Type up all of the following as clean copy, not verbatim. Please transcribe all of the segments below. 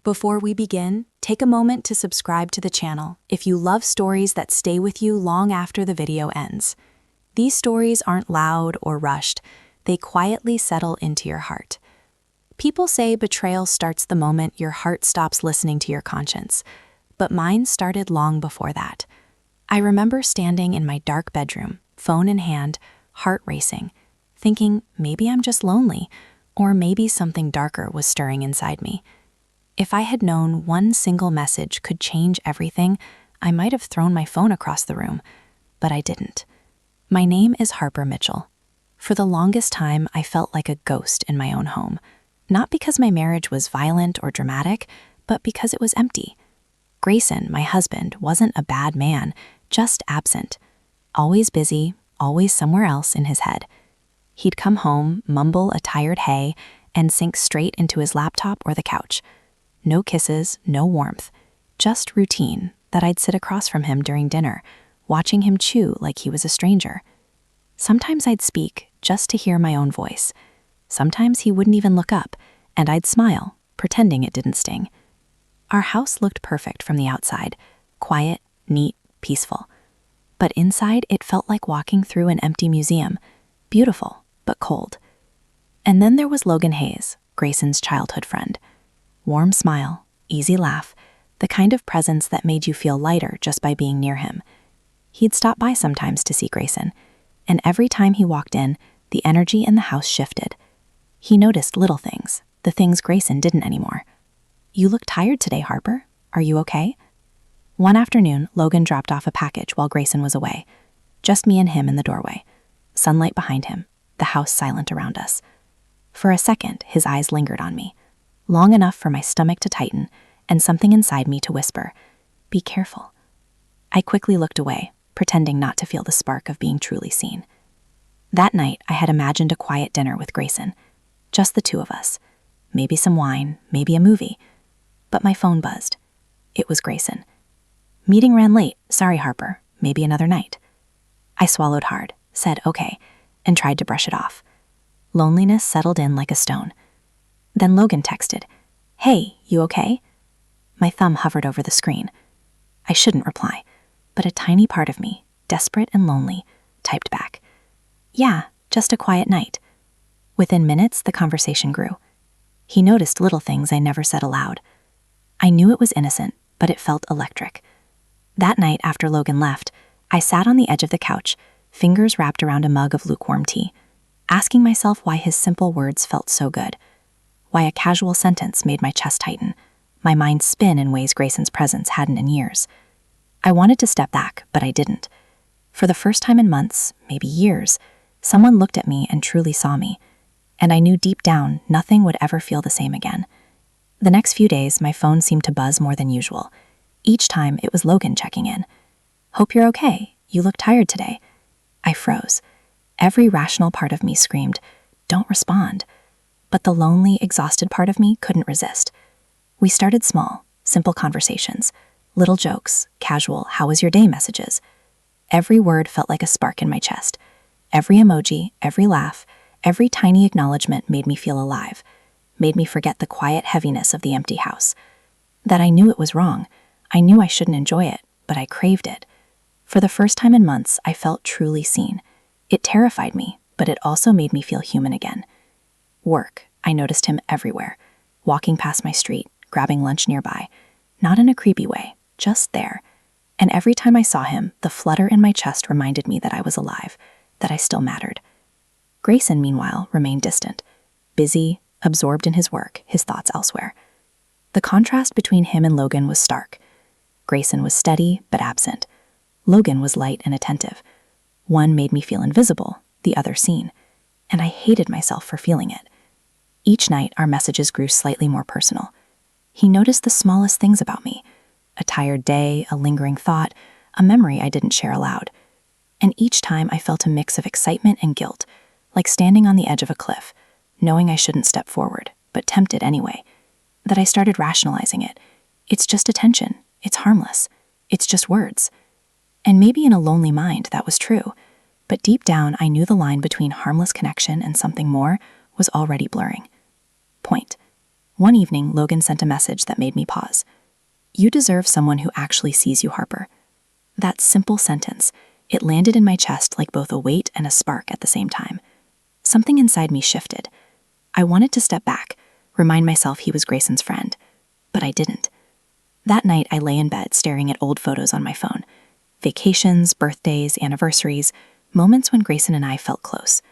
Before we begin, take a moment to subscribe to the channel if you love stories that stay with you long after the video ends. These stories aren't loud or rushed, they quietly settle into your heart. People say betrayal starts the moment your heart stops listening to your conscience, but mine started long before that. I remember standing in my dark bedroom, phone in hand, heart racing, thinking maybe I'm just lonely, or maybe something darker was stirring inside me. If I had known one single message could change everything, I might have thrown my phone across the room, but I didn't. My name is Harper Mitchell. For the longest time, I felt like a ghost in my own home, not because my marriage was violent or dramatic, but because it was empty. Grayson, my husband, wasn't a bad man, just absent. Always busy, always somewhere else in his head. He'd come home, mumble a tired hey, and sink straight into his laptop or the couch. No kisses, no warmth, just routine that I'd sit across from him during dinner, watching him chew like he was a stranger. Sometimes I'd speak just to hear my own voice. Sometimes he wouldn't even look up, and I'd smile, pretending it didn't sting. Our house looked perfect from the outside, quiet, neat, peaceful. But inside, it felt like walking through an empty museum, beautiful, but cold. And then there was Logan Hayes, Grayson's childhood friend. Warm smile, easy laugh, the kind of presence that made you feel lighter just by being near him. He'd stop by sometimes to see Grayson, and every time he walked in, the energy in the house shifted. He noticed little things, the things Grayson didn't anymore. "You look tired today, Harper. Are you okay?" One afternoon, Logan dropped off a package while Grayson was away. Just me and him in the doorway. Sunlight behind him, the house silent around us. For a second, his eyes lingered on me. Long enough for my stomach to tighten and something inside me to whisper, "Be careful." I quickly looked away, pretending not to feel the spark of being truly seen. That night, I had imagined a quiet dinner with Grayson. Just the two of us. Maybe some wine, maybe a movie. But my phone buzzed. It was Grayson. "Meeting ran late. Sorry, Harper. Maybe another night." I swallowed hard, said okay, and tried to brush it off. Loneliness settled in like a stone. Then Logan texted, "Hey, you okay?" My thumb hovered over the screen. I shouldn't reply, but a tiny part of me, desperate and lonely, typed back, "Yeah, just a quiet night." Within minutes, the conversation grew. He noticed little things I never said aloud. I knew it was innocent, but it felt electric. That night after Logan left, I sat on the edge of the couch, fingers wrapped around a mug of lukewarm tea, asking myself why his simple words felt so good. Why a casual sentence made my chest tighten, my mind spin in ways Grayson's presence hadn't in years. I wanted to step back, but I didn't. For the first time in months, maybe years, someone looked at me and truly saw me. And I knew deep down nothing would ever feel the same again. The next few days, my phone seemed to buzz more than usual. Each time, it was Logan checking in. "Hope you're okay. You look tired today." I froze. Every rational part of me screamed, "Don't respond." But the lonely, exhausted part of me couldn't resist. We started small, simple conversations, little jokes, casual "how was your day" messages. Every word felt like a spark in my chest. Every emoji, every laugh, every tiny acknowledgement made me feel alive, made me forget the quiet heaviness of the empty house. That I knew it was wrong. I knew I shouldn't enjoy it, but I craved it. For the first time in months, I felt truly seen. It terrified me, but it also made me feel human again. Work, I noticed him everywhere, walking past my street, grabbing lunch nearby, not in a creepy way, just there. And every time I saw him, the flutter in my chest reminded me that I was alive, that I still mattered. Grayson, meanwhile, remained distant, busy, absorbed in his work, his thoughts elsewhere. The contrast between him and Logan was stark. Grayson was steady, but absent. Logan was light and attentive. One made me feel invisible, the other seen. And I hated myself for feeling it. Each night, our messages grew slightly more personal. He noticed the smallest things about me. A tired day, a lingering thought, a memory I didn't share aloud. And each time I felt a mix of excitement and guilt, like standing on the edge of a cliff, knowing I shouldn't step forward, but tempted anyway. That I started rationalizing it. It's just attention. It's harmless. It's just words. And maybe in a lonely mind that was true, but deep down I knew the line between harmless connection and something more was already blurring. Point. One evening, Logan sent a message that made me pause. "You deserve someone who actually sees you, Harper." That simple sentence, it landed in my chest like both a weight and a spark at the same time. Something inside me shifted. I wanted to step back, remind myself he was Grayson's friend, but I didn't. That night, I lay in bed staring at old photos on my phone. Vacations, birthdays, anniversaries, moments when Grayson and I felt close.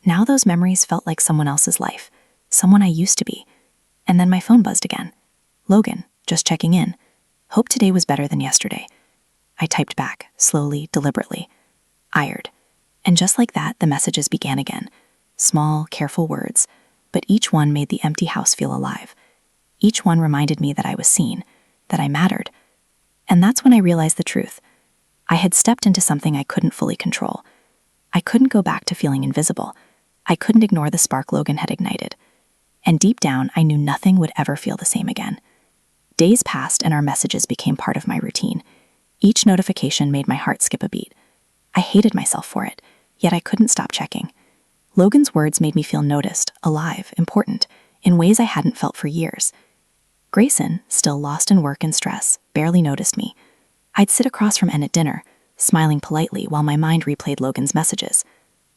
Now those memories felt like someone else's life, someone I used to be. And then my phone buzzed again. "Logan, just checking in. Hope today was better than yesterday." I typed back, slowly, deliberately. "Ired." And just like that, the messages began again. Small, careful words, but each one made the empty house feel alive. Each one reminded me that I was seen, that I mattered. And that's when I realized the truth. I had stepped into something I couldn't fully control. I couldn't go back to feeling invisible. I couldn't ignore the spark Logan had ignited. And deep down, I knew nothing would ever feel the same again. Days passed and our messages became part of my routine. Each notification made my heart skip a beat. I hated myself for it, yet I couldn't stop checking. Logan's words made me feel noticed, alive, important, in ways I hadn't felt for years. Grayson, still lost in work and stress, barely noticed me. I'd sit across from N at dinner, smiling politely while my mind replayed Logan's messages.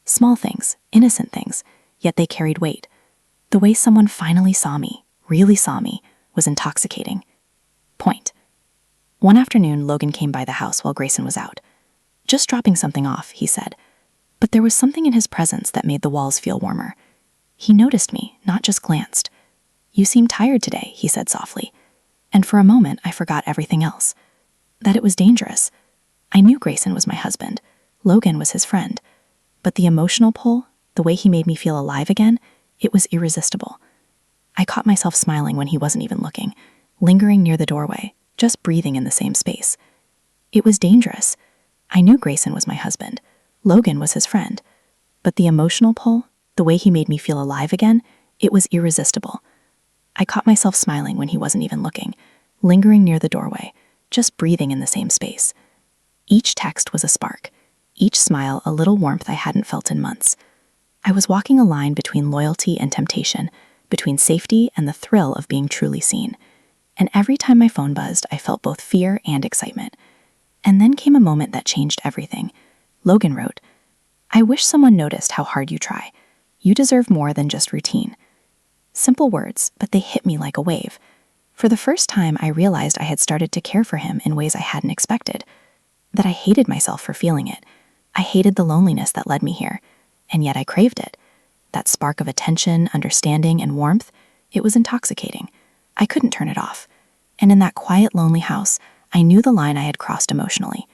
Small things, innocent things, yet they carried weight. The way someone finally saw me, really saw me, was intoxicating. Point. One afternoon, Logan came by the house while Grayson was out. "Just dropping something off," he said. But there was something in his presence that made the walls feel warmer. He noticed me, not just glanced. "You seem tired today," he said softly. And for a moment, I forgot everything else. That it was dangerous. I knew Grayson was my husband. Logan was his friend. But the emotional pull, the way he made me feel alive again, it was irresistible. I caught myself smiling when he wasn't even looking, lingering near the doorway, just breathing in the same space. It was dangerous. I knew Grayson was my husband. Logan was his friend. But the emotional pull, the way he made me feel alive again, it was irresistible. I caught myself smiling when he wasn't even looking, lingering near the doorway, just breathing in the same space. Each text was a spark, each smile a little warmth I hadn't felt in months. I was walking a line between loyalty and temptation, between safety and the thrill of being truly seen. And every time my phone buzzed, I felt both fear and excitement. And then came a moment that changed everything. Logan wrote, "I wish someone noticed how hard you try. You deserve more than just routine." Simple words, but they hit me like a wave. For the first time, I realized I had started to care for him in ways I hadn't expected. That I hated myself for feeling it. I hated the loneliness that led me here, and yet I craved it. That spark of attention, understanding, and warmth, it was intoxicating. I couldn't turn it off. And in that quiet, lonely house, I knew the line I had crossed emotionally.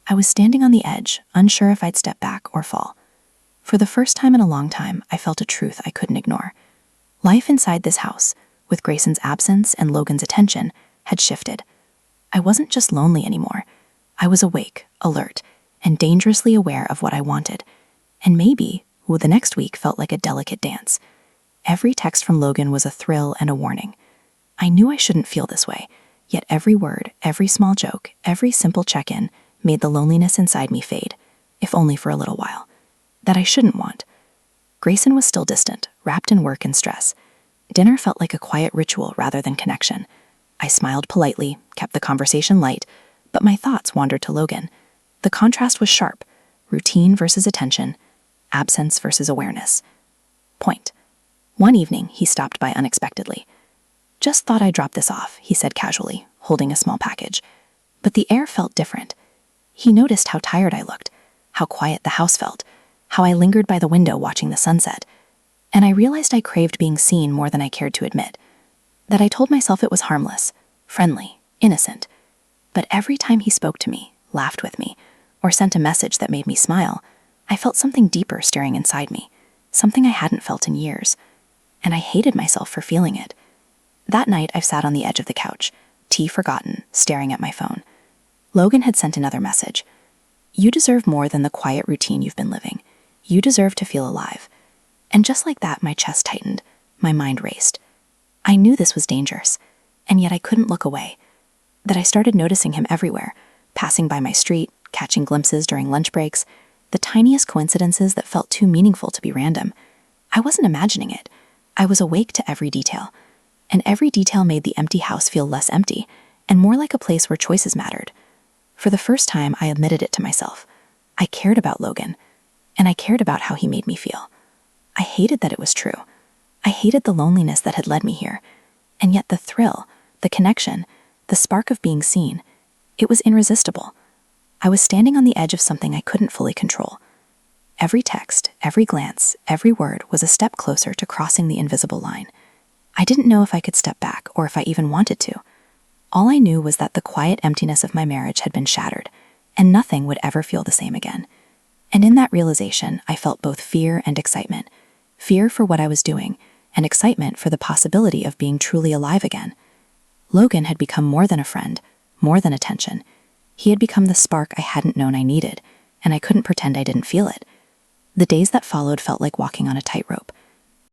I was standing on the edge, unsure if I'd step back or fall. For the first time in a long time, I felt a truth I couldn't ignore. Life inside this house, with Grayson's absence and Logan's attention, had shifted. I wasn't just lonely anymore. I was awake, alert, and dangerously aware of what I wanted. And maybe, the next week felt like a delicate dance. Every text from Logan was a thrill and a warning. I knew I shouldn't feel this way, yet every word, every small joke, every simple check-in made the loneliness inside me fade, if only for a little while. That I shouldn't want. Grayson was still distant, wrapped in work and stress. Dinner felt like a quiet ritual rather than connection. I smiled politely, kept the conversation light, but my thoughts wandered to Logan. The contrast was sharp, routine versus attention, absence versus awareness. Point. One evening, he stopped by unexpectedly. "Just thought I'd drop this off," he said casually, holding a small package. But the air felt different. He noticed how tired I looked, how quiet the house felt, how I lingered by the window watching the sunset. And I realized I craved being seen more than I cared to admit. That I told myself it was harmless, friendly, innocent. But every time he spoke to me, laughed with me, or sent a message that made me smile, I felt something deeper stirring inside me, something I hadn't felt in years. And I hated myself for feeling it. That night, I sat on the edge of the couch, tea forgotten, staring at my phone. Logan had sent another message. "You deserve more than the quiet routine you've been living. You deserve to feel alive." And just like that, my chest tightened, my mind raced. I knew this was dangerous, and yet I couldn't look away. That I started noticing him everywhere, passing by my street, catching glimpses during lunch breaks, the tiniest coincidences that felt too meaningful to be random. I wasn't imagining it. I was awake to every detail. and every detail made the empty house feel less empty and more like a place where choices mattered. For the first time, I admitted it to myself. I cared about Logan, and I cared about how he made me feel. I hated that it was true. I hated the loneliness that had led me here, and yet the thrill, the connection, the spark of being seen, it was irresistible. I was standing on the edge of something I couldn't fully control. Every text, every glance, every word was a step closer to crossing the invisible line. I didn't know if I could step back or if I even wanted to. All I knew was that the quiet emptiness of my marriage had been shattered, and nothing would ever feel the same again. And in that realization, I felt both fear and excitement. Fear for what I was doing, and excitement for the possibility of being truly alive again. Logan had become more than a friend, more than attention. He had become the spark I hadn't known I needed, and I couldn't pretend I didn't feel it. The days that followed felt like walking on a tightrope.